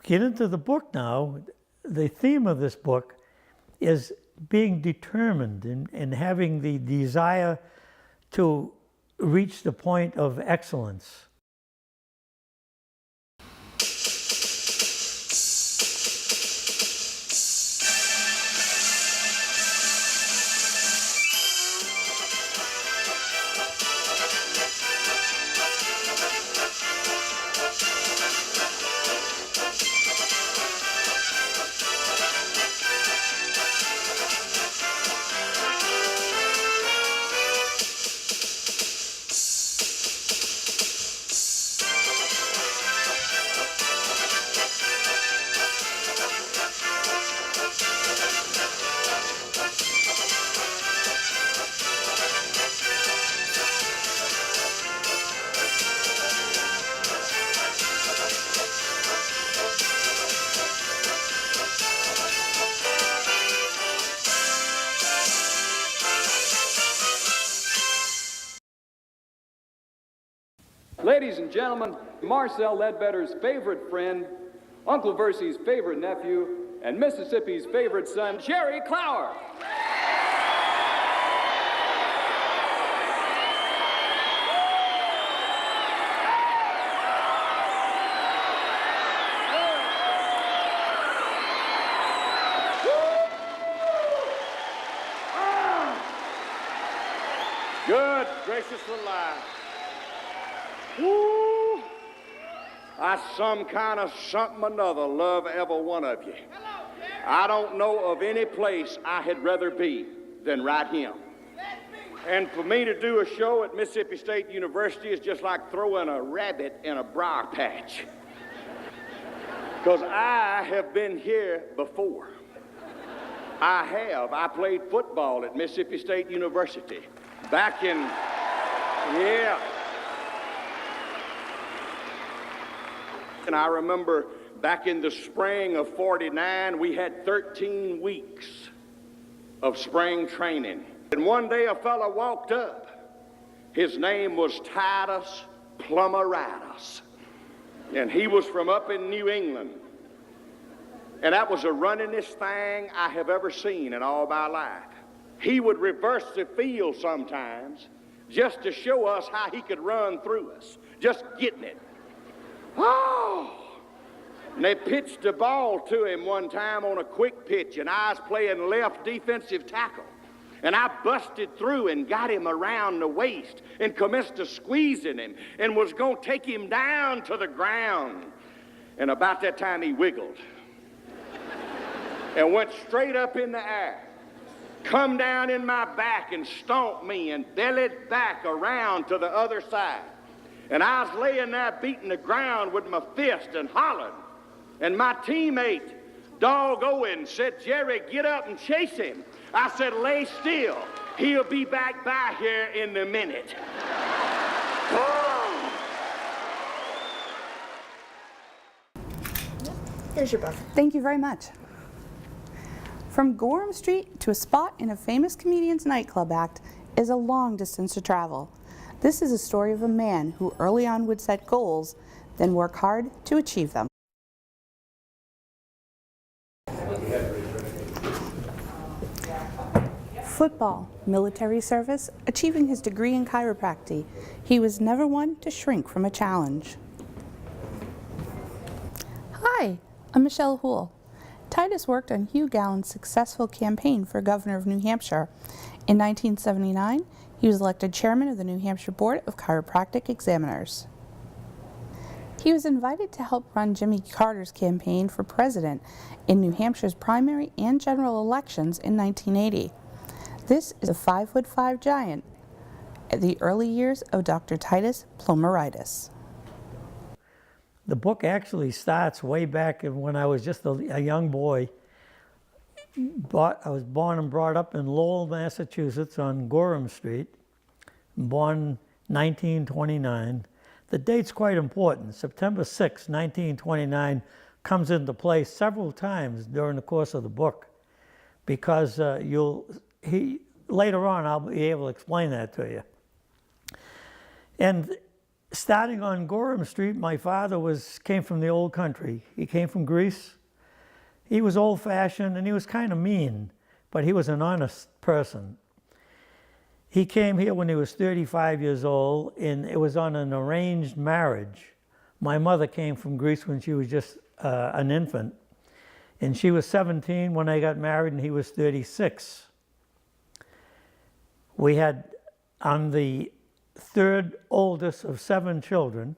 get into the book now, the theme of this book is being determined and having the desire to reach the point of excellence. Ladies and gentlemen, Marcel Ledbetter's favorite friend, Uncle Versy's favorite nephew, and Mississippi's favorite son, Jerry Clower. Good gracious alive. Woo! I some kind of something or another love every one of you. I don't know of any place I had rather be than right here. And for me to do a show at Mississippi State University is just like throwing a rabbit in a briar patch. Because I have been here before. I have. I played football at Mississippi State University back in, yeah. And I remember back in the spring of '49, we had 13 weeks of spring training. And one day a fella walked up. His name was Titus Plomaritis. And he was from up in New England. And that was the runningest thing I have ever seen in all my life. He would reverse the field sometimes just to show us how he could run through us, just getting it. Oh! And they pitched the ball to him one time on a quick pitch, and I was playing left defensive tackle. And I busted through and got him around the waist and commenced to squeezing him and was going to take him down to the ground. And about that time, he wiggled and went straight up in the air, come down in my back and stomped me and bellied back around to the other side. And I was laying there beating the ground with my fist and hollering. And my teammate, Dog Owen, said, "Jerry, get up and chase him." I said, "Lay still. He'll be back by here in a minute." Oh. Here's your book. Thank you very much. From Gorham Street to a spot in a famous comedian's nightclub act is a long distance to travel. This is a story of a man who early on would set goals, then work hard to achieve them. Football, military service, achieving his degree in chiropractic, he was never one to shrink from a challenge. Hi, I'm Michelle Houle. Titus worked on Hugh Gallen's successful campaign for governor of New Hampshire. In 1979, he was elected chairman of the New Hampshire Board of Chiropractic Examiners. He was invited to help run Jimmy Carter's campaign for president in New Hampshire's primary and general elections in 1980. This is a 5'5" giant at the early years of Dr. Titus Plomaritis. The book actually starts way back when I was just a young boy. I was born and brought up in Lowell, Massachusetts on Gorham Street, born 1929. The date's quite important. September 6, 1929 comes into play several times during the course of the book because later on I'll be able to explain that to you. And starting on Gorham Street, my father came from the old country. He came from Greece. He was old-fashioned and he was kind of mean, but he was an honest person. He came here when he was 35 years old, and it was on an arranged marriage. My mother came from Greece when she was just an infant, and she was 17 when I got married, and he was 36. I'm the third oldest of 7 children,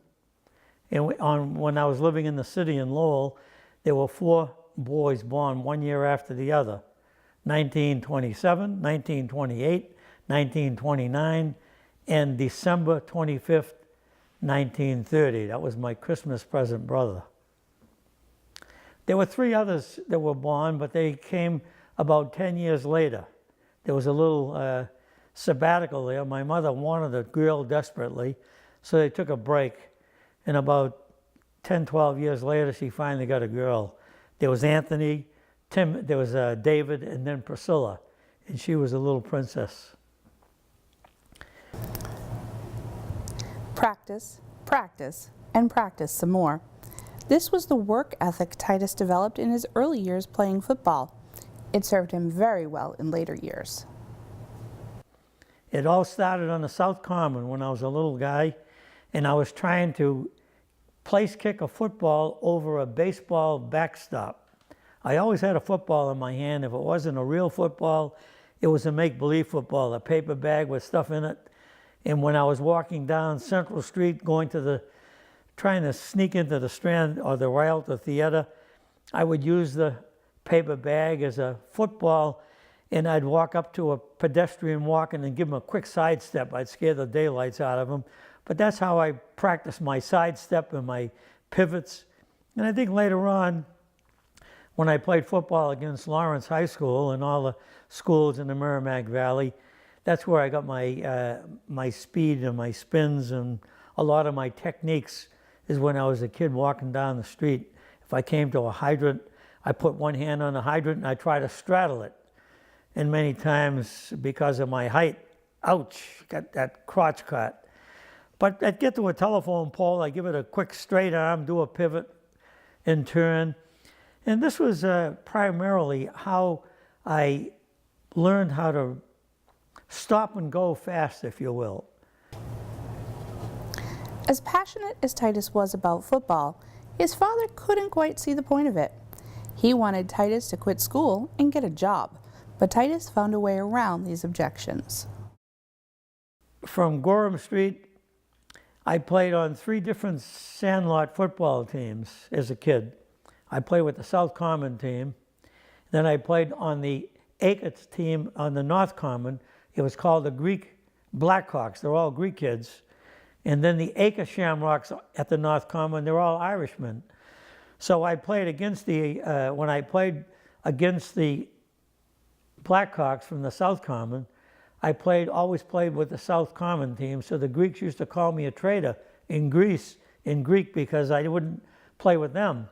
and when I was living in the city in Lowell, there were 4 boys born 1 year after the other, 1927, 1928, 1929, and December 25th, 1930. That was my Christmas present brother. There were 3 others that were born, but they came about 10 years later. There was a little sabbatical there. My mother wanted a girl desperately, so they took a break. And about 10, 12 years later, she finally got a girl. There was Anthony, there was David, and then Priscilla, and she was a little princess. Practice, practice, and practice some more. This was the work ethic Titus developed in his early years playing football. It served him very well in later years. It all started on the South Common when I was a little guy, and I was trying to place kick a football over a baseball backstop. I always had a football in my hand. If it wasn't a real football, it was a make-believe football, a paper bag with stuff in it. And when I was walking down Central Street, trying to sneak into the Strand or the Rialto Theater, I would use the paper bag as a football, and I'd walk up to a pedestrian walking and give him a quick sidestep. I'd scare the daylights out of him. But that's how I practiced my sidestep and my pivots. And I think later on, when I played football against Lawrence High School and all the schools in the Merrimack Valley, that's where I got my speed and my spins, and a lot of my techniques is when I was a kid walking down the street. If I came to a hydrant, I put one hand on the hydrant and I try to straddle it. And many times, because of my height, ouch, got that crotch cut. But I'd get to a telephone pole, I'd give it a quick straight arm, do a pivot and turn. And this was primarily how I learned how to stop and go fast, if you will. As passionate as Titus was about football, his father couldn't quite see the point of it. He wanted Titus to quit school and get a job, but Titus found a way around these objections. From Gorham Street, I played on 3 different sandlot football teams as a kid. I played with the South Common team. Then I played on the Acres team on the North Common. It was called the Greek Blackhawks. They're all Greek kids. And then the Acre Shamrocks at the North Common, they're all Irishmen. So I played against when I played against the Blackhawks from the South Common, I always played with the South Common team. So the Greeks used to call me a traitor in Greek, because I wouldn't play with them.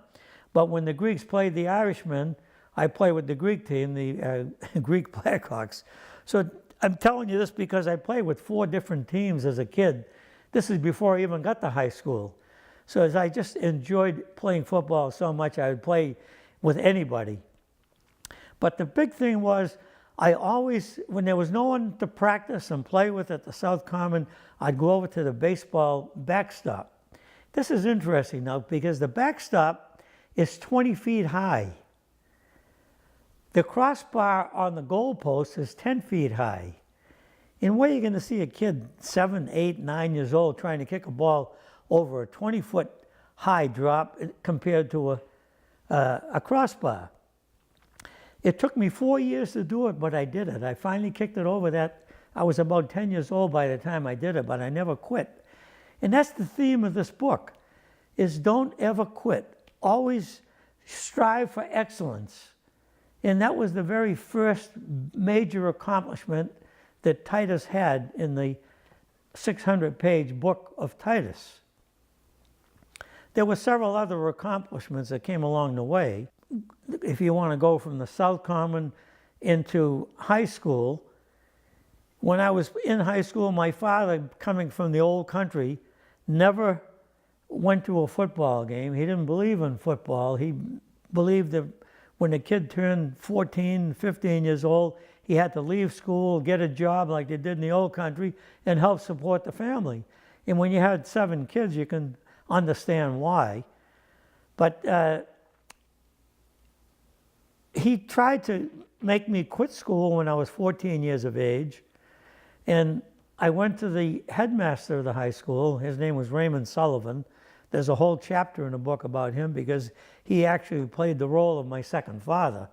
But when the Greeks played the Irishmen, I played with the Greek team, the Greek Blackhawks. So I'm telling you this because I played with 4 different teams as a kid. This is before I even got to high school. So as I just enjoyed playing football so much, I would play with anybody. But the big thing was, I always, when there was no one to practice and play with at the South Common, I'd go over to the baseball backstop. This is interesting now, because the backstop is 20 feet high. The crossbar on the goalpost is 10 feet high. And where are you going to see a kid 7, 8, 9 years old trying to kick a ball over a 20-foot high drop compared to a crossbar? It took me 4 years to do it, but I did it. I finally kicked it over that. I was about 10 years old by the time I did it, but I never quit. And that's the theme of this book, is don't ever quit. Always strive for excellence. And that was the very first major accomplishment that Titus had in the 600-page book of Titus. There were several other accomplishments that came along the way. If you want to go from the South Common into high school, when I was in high school, my father, coming from the old country, never went to a football game. He didn't believe in football. He believed that when a kid turned 14, 15 years old, he had to leave school, get a job like they did in the old country, and help support the family. And when you had 7 kids, you can understand why. But he tried to make me quit school when I was 14 years of age. And I went to the headmaster of the high school. His name was Raymond Sullivan. There's a whole chapter in the book about him because he actually played the role of my second father.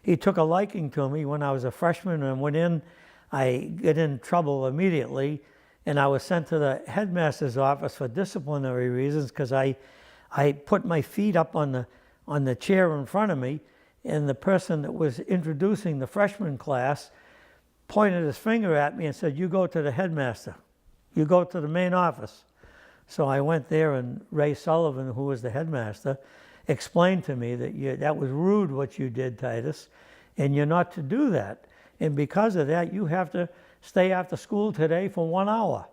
He took a liking to me when I was a freshman and went in. I got in trouble immediately, and I was sent to the headmaster's office for disciplinary reasons because I put my feet up on the chair in front of me, and the person that was introducing the freshman class pointed his finger at me and said, "You go to the headmaster. You go to the main office." So I went there, and Ray Sullivan, who was the headmaster, explained to me that that was rude what you did, Titus, and you're not to do that. And because of that, you have to stay after school today for 1 hour.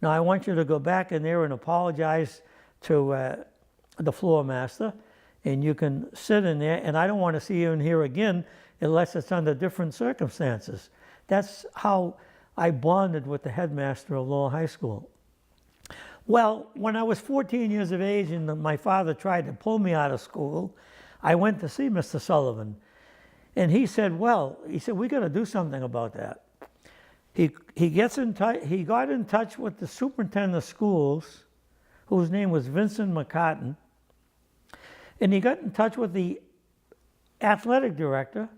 Now, I want you to go back in there and apologize to the floor master, and you can sit in there, and I don't want to see you in here again unless it's under different circumstances. That's how I bonded with the headmaster of Lowell High School. Well, when I was 14 years of age and my father tried to pull me out of school, I went to see Mr. Sullivan. And he said, we got to do something about that. He got in touch with the superintendent of schools, whose name was Vincent McCartan, and he got in touch with the athletic director,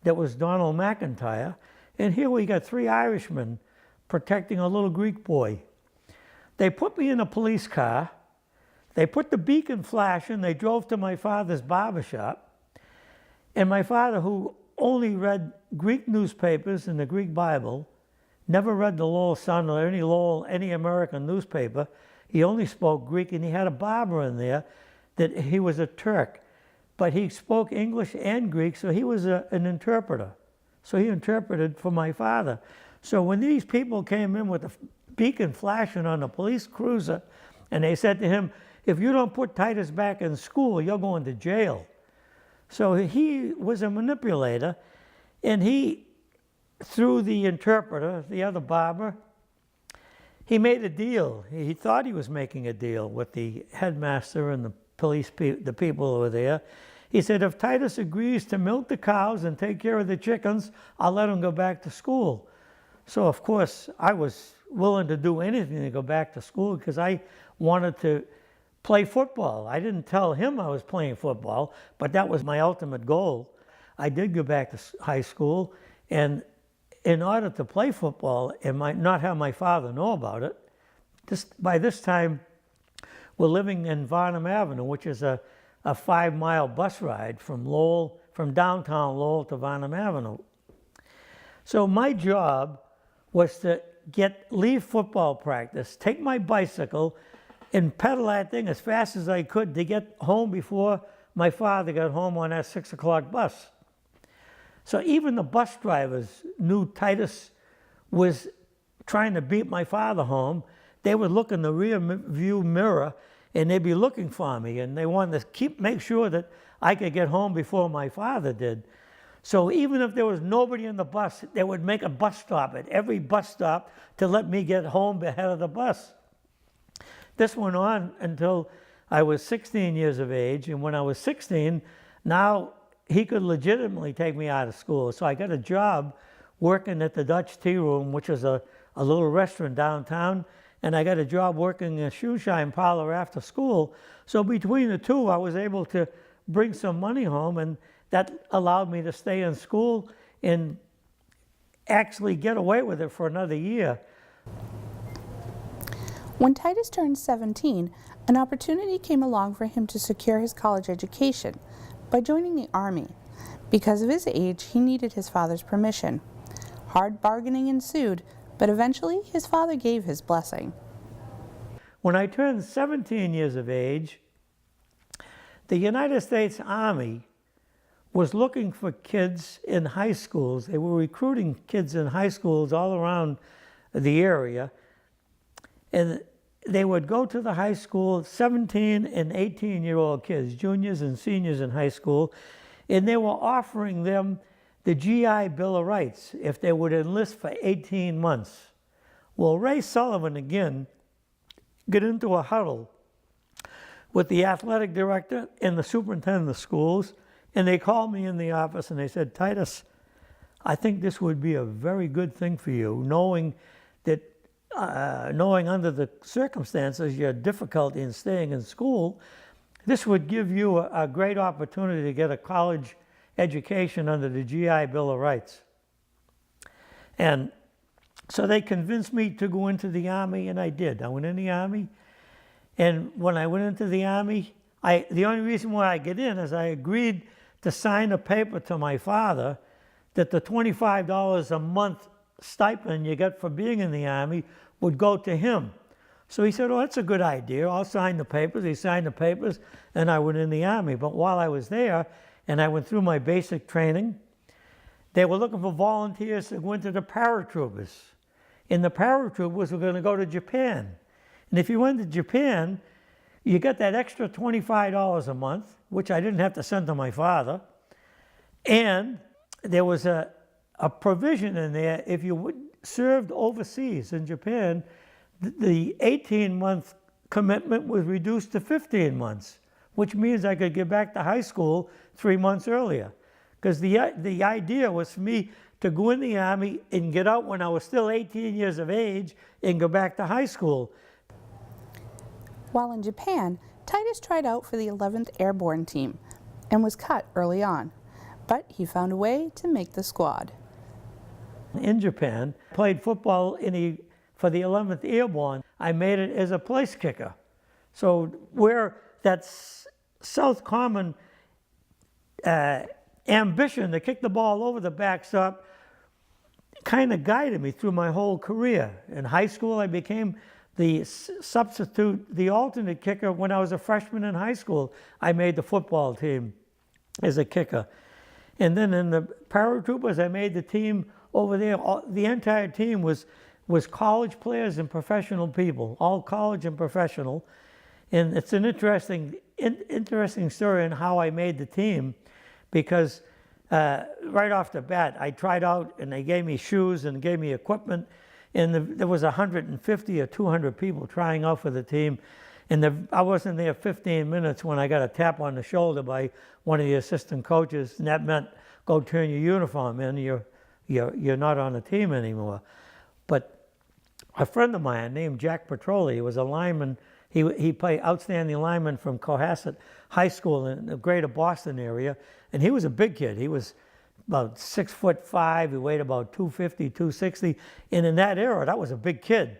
that was Donald McIntyre, and here we got 3 Irishmen protecting a little Greek boy. They put me in a police car, they put the beacon flashing, they drove to my father's barbershop, and my father, who only read Greek newspapers and the Greek Bible, never read the Lowell Sun or any American newspaper. He only spoke Greek, and he had a barber in there that he was a Turk. But he spoke English and Greek, so he was an interpreter. So he interpreted for my father. So when these people came in with the beacon flashing on a police cruiser, and they said to him, "If you don't put Titus back in school, you're going to jail." So he was a manipulator, and he, through the interpreter, the other barber, he made a deal. He thought he was making a deal with the headmaster and the police, the people who were there. He said, "If Titus agrees to milk the cows and take care of the chickens, I'll let him go back to school." So, of course, I was willing to do anything to go back to school because I wanted to play football. I didn't tell him I was playing football, but that was my ultimate goal. I did go back to high school, and in order to play football and not have my father know about it, by this time, we're living in Varnum Avenue, which is a 5-mile bus ride from downtown Lowell to Varnum Avenue. So my job was to leave football practice, take my bicycle, and pedal that thing as fast as I could to get home before my father got home on that 6 o'clock bus. So even the bus drivers knew Titus was trying to beat my father home. They would look in the rear view mirror, and they'd be looking for me, and they wanted to make sure that I could get home before my father did. So even if there was nobody in the bus, they would make a bus stop at every bus stop to let me get home ahead of the bus. This went on until I was 16 years of age, and when I was 16, now he could legitimately take me out of school. So I got a job working at the Dutch Tea Room, which is a little restaurant downtown, and I got a job working in a shoe shine parlor after school. So between the two, I was able to bring some money home, and that allowed me to stay in school and actually get away with it for another year. When Titus turned 17, an opportunity came along for him to secure his college education by joining the Army. Because of his age, he needed his father's permission. Hard bargaining ensued, but eventually his father gave his blessing. When I turned 17 years of age, the United States Army was looking for kids in high schools. They were recruiting kids in high schools all around the area. And they would go to the high school, 17 and 18-year-old kids, juniors and seniors in high school, and they were offering them the GI Bill of Rights if they would enlist for 18 months. Well, Ray Sullivan, again, got into a huddle with the athletic director and the superintendent of schools, and they called me in the office and they said, Titus, I think this would be a very good thing for you, knowing under the circumstances you're difficult in staying in school. This would give you a great opportunity to get a college education under the GI Bill of Rights. And so they convinced me to go into the Army, and I did. I went in the Army, and when I went into the Army, the only reason why I get in is I agreed to sign a paper to my father that the $25 a month stipend you get for being in the Army would go to him. So he said, oh, that's a good idea. I'll sign the papers. He signed the papers, and I went in the Army. But while I was there, and I went through my basic training, they were looking for volunteers to go into the paratroopers. And the paratroopers were going to go to Japan. And if you went to Japan, you get that extra $25 a month, which I didn't have to send to my father. And there was a provision in there, if you served overseas in Japan, the 18-month commitment was reduced to 15 months, which means I could get back to high school 3 months earlier. Because the idea was for me to go in the Army and get out when I was still 18 years of age and go back to high school. While in Japan, Titus tried out for the 11th Airborne Team and was cut early on, but he found a way to make the squad. In Japan, played football for the 11th Airborne. I made it as a place kicker. So where that South Common ambition to kick the ball over the backstop kind of guided me through my whole career. In high school, I became the substitute, the alternate kicker. When I was a freshman in high school, I made the football team as a kicker. And then in the paratroopers, I made the team over there. The entire team was college players and professional people, all college and professional. And it's an interesting story on how I made the team, because right off the bat, I tried out and they gave me shoes and gave me equipment, and there was 150 or 200 people trying out for the team. And I wasn't there 15 minutes when I got a tap on the shoulder by one of the assistant coaches, and that meant, go turn your uniform in, you're not on the team anymore. But a friend of mine named Jack Petroli, he was a lineman. He played outstanding lineman from Cohasset High School in the greater Boston area, and he was a big kid. He was about 6'5". He weighed about 250, 260, and in that era, that was a big kid.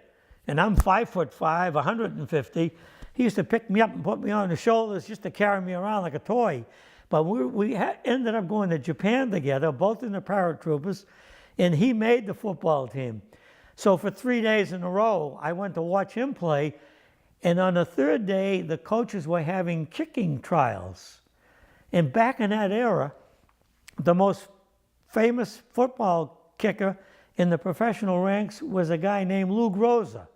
And I'm 5'5", 150. He used to pick me up and put me on his shoulders just to carry me around like a toy. But we ended up going to Japan together, both in the paratroopers, and he made the football team. So for 3 days in a row, I went to watch him play, and on the third day, the coaches were having kicking trials. And back in that era, the most famous football kicker in the professional ranks was a guy named Lou Groza.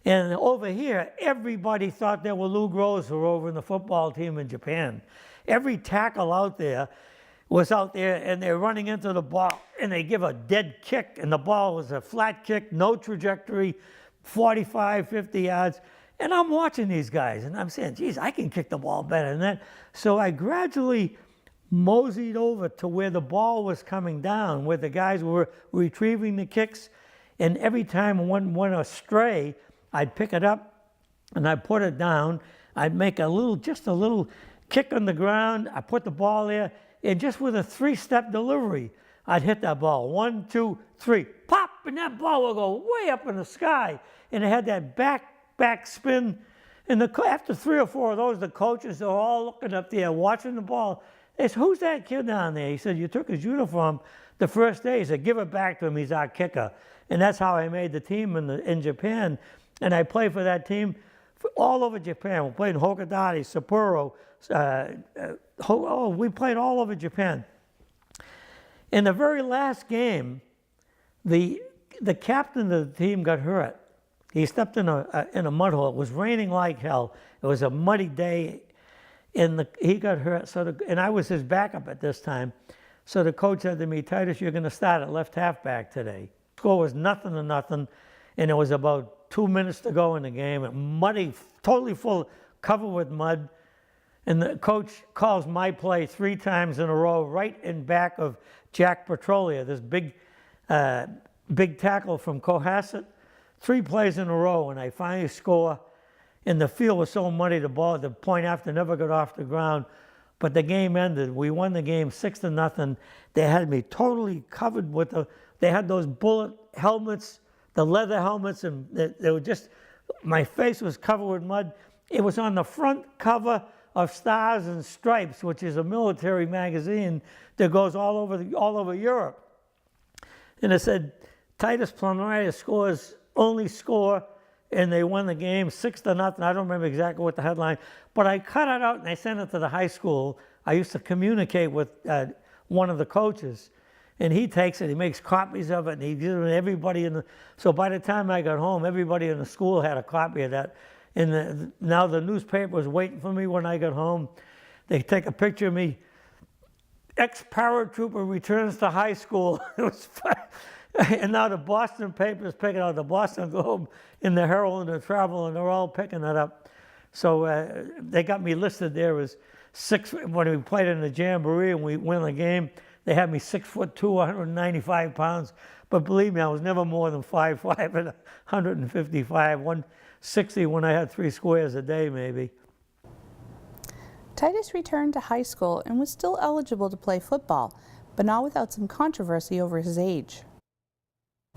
And over here, everybody thought they were Lou Groza over in the football team in Japan. Every tackle out there was out there, and they're running into the ball, and they give a dead kick, and the ball was a flat kick, no trajectory, 45, 50 yards. And I'm watching these guys, and I'm saying, geez, I can kick the ball better than that. So I gradually moseyed over to where the ball was coming down, where the guys were retrieving the kicks. And every time one went astray, I'd pick it up and I'd put it down. I'd make just a little kick on the ground. I put the ball there, and just with a 3-step delivery, I'd hit that ball. 1, 2, 3, pop, and that ball would go way up in the sky. And it had that back spin. And after 3 or 4 of those, the coaches are all looking up there, watching the ball. They said, who's that kid down there? He said, you took his uniform the first day. He said, give it back to him. He's our kicker. And that's how I made the team in Japan. And I played for that team all over Japan. We played in Hokodate, Sapporo. We played all over Japan. In the very last game, the captain of the team got hurt. He stepped in a mud hole. It was raining like hell. It was a muddy day, and he got hurt. And I was his backup at this time. So the coach said to me, Titus, you're going to start at left halfback today. Score was 0-0, and it was about 2 minutes to go in the game. And muddy, totally full, covered with mud. And the coach calls my play 3 times in a row, right in back of Jack Petrolia, this big tackle from Cohasset. 3 plays in a row, and I finally score. And the field was so muddy, the point after never got off the ground. But the game ended. We won the game 6-0. They had me totally covered with they had those bullet helmets, the leather helmets, and they were just, my face was covered with mud. It was on the front cover of Stars and Stripes, which is a military magazine that goes all over Europe. And it said, Titus Plomaritis only score, and they won the game 6-0. I don't remember exactly what the headline, but I cut it out and I sent it to the high school. I used to communicate with one of the coaches, and he takes it, he makes copies of it, and he gives it to everybody so by the time I got home, everybody in the school had a copy of that. And now the newspaper was waiting for me when I got home. They take a picture of me, ex-paratrooper returns to high school. It was fun. And now the Boston paper is picking out the Boston Globe and the Herald and the Travel, and they're all picking that up. So they got me listed there as 6, when we played in the Jamboree and we won the game, they had me 6'2", 195 pounds. But believe me, I was never more than 5'5" and 155, 160 when I had 3 squares a day maybe. Titus returned to high school and was still eligible to play football, but not without some controversy over his age.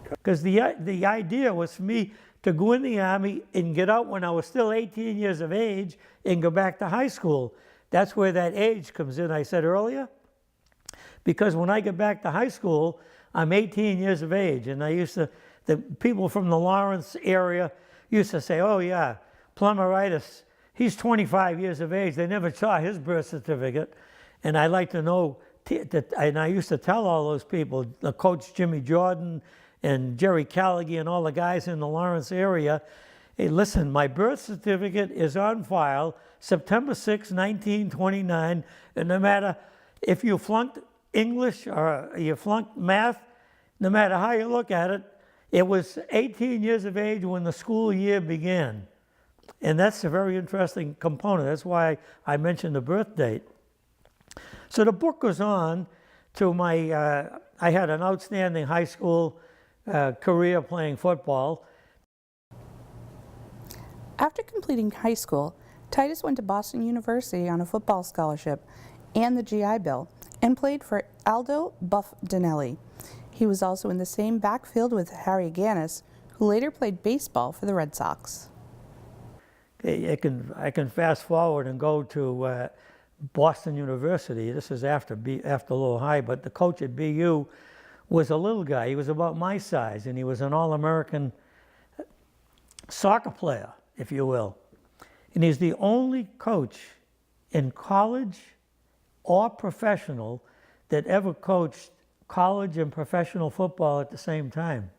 Because the idea was for me to go in the Army and get out when I was still 18 years of age and go back to high school. That's where that age comes in, I said earlier. Because when I get back to high school, I'm 18 years of age. And the people from the Lawrence area used to say, oh yeah, Plomaritis, he's 25 years of age. They never saw his birth certificate. And I like to know, and I used to tell all those people, the coach Jimmy Jordan and Jerry Callaghan and all the guys in the Lawrence area, hey, listen, my birth certificate is on file September 6, 1929, and no matter if you flunked English or you flunked math, no matter how you look at it, it was 18 years of age when the school year began. And that's a very interesting component. That's why I mentioned the birth date. So the book goes on to I had an outstanding high school career playing football. After completing high school, Titus went to Boston University on a football scholarship and the GI Bill and played for Aldo Buff Donnelly. He was also in the same backfield with Harry Gannis, who later played baseball for the Red Sox. I can fast forward and go to Boston University. This is after Lowell High, but the coach at BU was a little guy. He was about my size, and he was an All-American soccer player, if you will. And he's the only coach in college or professional that ever coached college and professional football at the same time.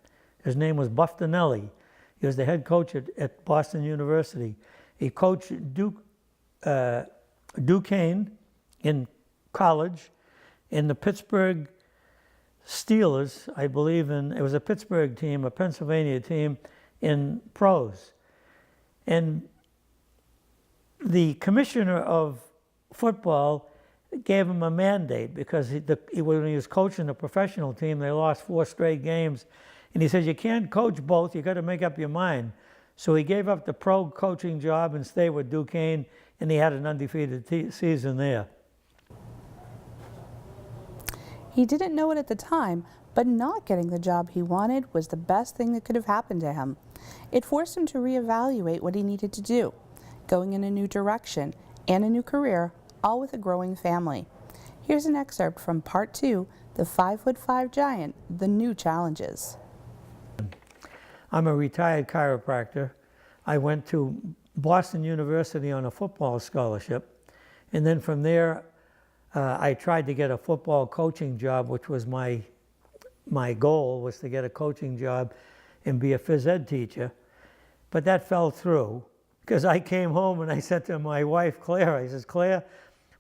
His name was Buff Donnelly. He was the head coach at Boston University. He coached Duquesne in college, in the Pittsburgh Steelers, I believe it was a Pittsburgh team, a Pennsylvania team, in pros. And the commissioner of football gave him a mandate because when he was coaching the professional team, they lost 4 straight games. And he said, you can't coach both, you got to make up your mind. So he gave up the pro coaching job and stayed with Duquesne, and he had an undefeated season there. He didn't know it at the time, but not getting the job he wanted was the best thing that could have happened to him. It forced him to reevaluate what he needed to do, going in a new direction and a new career, all with a growing family. Here's an excerpt from Part 2, The 5'5" Giant, The New Challenges. I'm a retired chiropractor. I went to Boston University on a football scholarship, and then from there I tried to get a football coaching job, which was my goal, was to get a coaching job and be a phys ed teacher. but that fell through because I came home and I said to my wife, Claire, I says, Claire,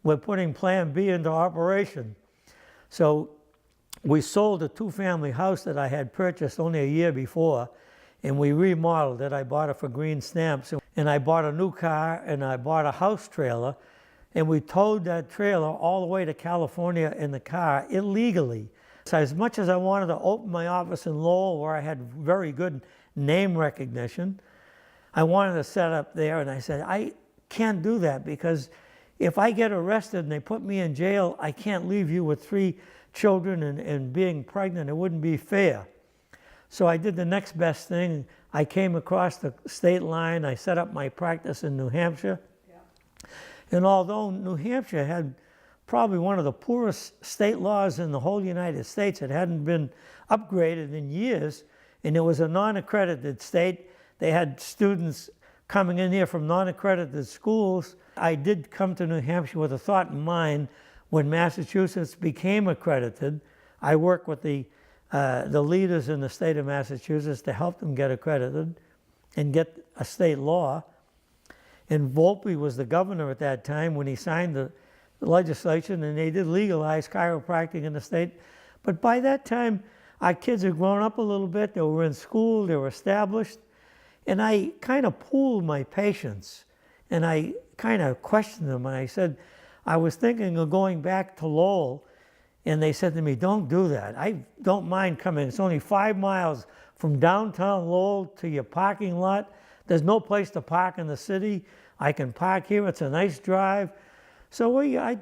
we're putting Plan B into operation. So we sold a 2-family house that I had purchased only a year before, and we remodeled it. I bought it for green stamps, and I bought a new car, and I bought a house trailer, and we towed that trailer all the way to California in the car illegally. So as much as I wanted to open my office in Lowell, where I had very good name recognition, I wanted to set up there, and I said, I can't do that because if I get arrested and they put me in jail, I can't leave you with 3 children and being pregnant. It wouldn't be fair. So I did the next best thing. I came across the state line. I set up my practice in New Hampshire. Yeah. And although New Hampshire had probably one of the poorest state laws in the whole United States, it hadn't been upgraded in years, and it was a non-accredited state. They had students coming in here from non-accredited schools. I did come to New Hampshire with a thought in mind. When Massachusetts became accredited, I worked with the leaders in the state of Massachusetts to help them get accredited and get a state law. And Volpe was the governor at that time when he signed the legislation, and they did legalize chiropractic in the state. But by that time, our kids had grown up a little bit. They were in school, they were established. And I kind of pooled my patients, and I kind of questioned them, and I said, I was thinking of going back to Lowell, and they said to me, don't do that. I don't mind coming. It's only 5 miles from downtown Lowell to your parking lot. There's no place to park in the city. I can park here. It's a nice drive. So I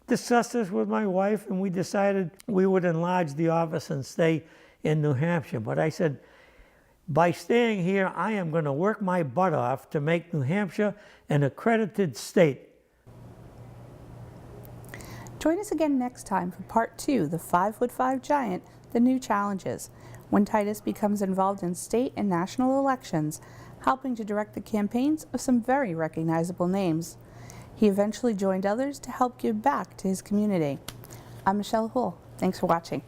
discussed this with my wife, and we decided we would enlarge the office and stay in New Hampshire. But I said, by staying here, I am going to work my butt off to make New Hampshire an accredited state. Join us again next time for part 2, the 5'5" giant, the new challenges, when Titus becomes involved in state and national elections, helping to direct the campaigns of some very recognizable names. He eventually joined others to help give back to his community. I'm Michelle Hull. Thanks for watching.